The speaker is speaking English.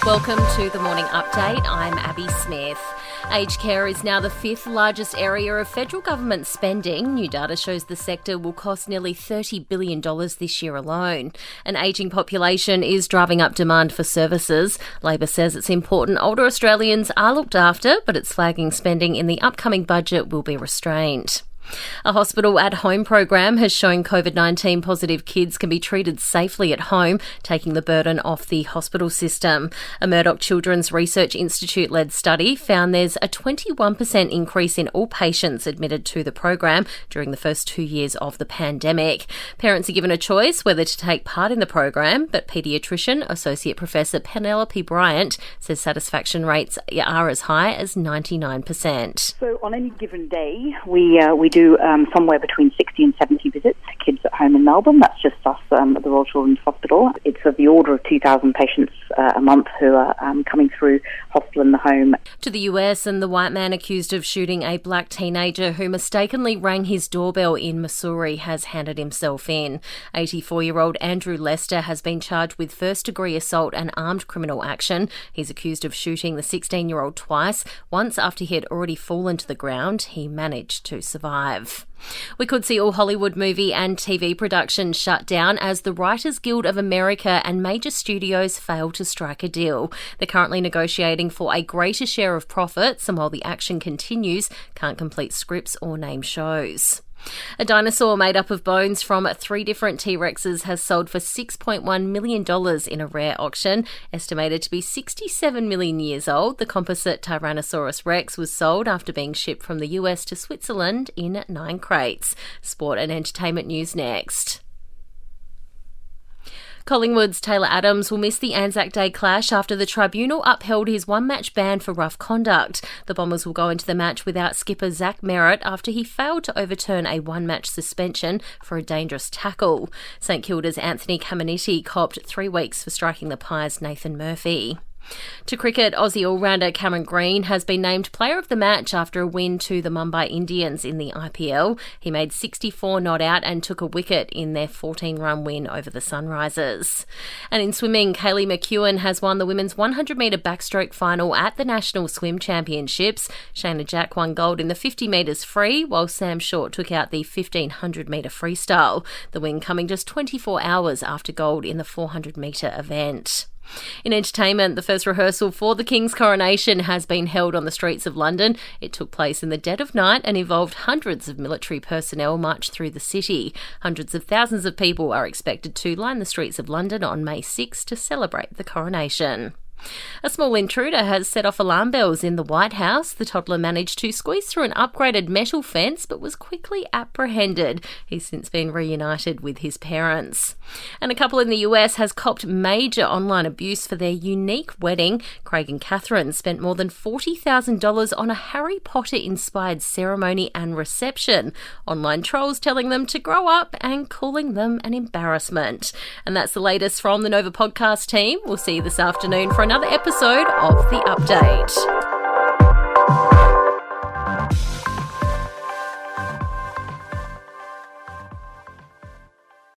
Welcome to the Morning Update. I'm Abby Smith. Aged care is now the fifth largest area of federal government spending. New data shows the sector will cost nearly $30 billion this year alone. An ageing population is driving up demand for services. Labor says it's important older Australians are looked after, but it's flagging spending in the upcoming budget will be restrained. A hospital at home program has shown COVID-19 positive kids can be treated safely at home, taking the burden off the hospital system. A Murdoch Children's Research Institute-led study found there's a 21% increase in all patients admitted to the program during the first 2 years of the pandemic. Parents are given a choice whether to take part in the program, but paediatrician Associate Professor Penelope Bryant says satisfaction rates are as high as 99%. So on any given day, we do somewhere between 60 and 70 visits to kids at home in Melbourne. That's just us at the Royal Children's Hospital. It's of the order of 2,000 patients a month who are coming through hospital and the home. To the US, and the white man accused of shooting a black teenager who mistakenly rang his doorbell in Missouri has handed himself in. 84-year-old Andrew Lester has been charged with first-degree assault and armed criminal action. He's accused of shooting the 16-year-old twice. Once, after he had already fallen to the ground, he managed to survive. We could see all Hollywood movie and TV production shut down as the Writers Guild of America and major studios fail to strike a deal. They're currently negotiating for a greater share of profits, and while the action continues, can't complete scripts or name shows. A dinosaur made up of bones from 3 different T-Rexes has sold for $6.1 million in a rare auction. Estimated to be 67 million years old, the composite Tyrannosaurus Rex was sold after being shipped from the US to Switzerland in 9 crates. Sport and entertainment news next. Collingwood's Taylor Adams will miss the Anzac Day clash after the tribunal upheld his one-match ban for rough conduct. The Bombers will go into the match without skipper Zach Merritt after he failed to overturn a one-match suspension for a dangerous tackle. St Kilda's Anthony Caminiti copped 3 weeks for striking the Pies' Nathan Murphy. To cricket, Aussie all-rounder Cameron Green has been named Player of the Match after a win to the Mumbai Indians in the IPL. He made 64 not out and took a wicket in their 14-run win over the Sunrisers. And in swimming, Kaylee McEwen has won the women's 100-metre backstroke final at the National Swim Championships. Shayna Jack won gold in the 50 metres free, while Sam Short took out the 1,500-metre freestyle. The win coming just 24 hours after gold in the 400-metre event. In entertainment, the first rehearsal for the King's coronation has been held on the streets of London. It took place in the dead of night and involved hundreds of military personnel marched through the city. Hundreds of thousands of people are expected to line the streets of London on May 6 to celebrate the coronation. A small intruder has set off alarm bells in the White House. The toddler managed to squeeze through an upgraded metal fence but was quickly apprehended. He's since been reunited with his parents. And a couple in the US has copped major online abuse for their unique wedding. Craig and Catherine spent more than $40,000 on a Harry Potter-inspired ceremony and reception. Online trolls telling them to grow up and calling them an embarrassment. And that's the latest from the Nova podcast team. We'll see you this afternoon for another episode of The Update.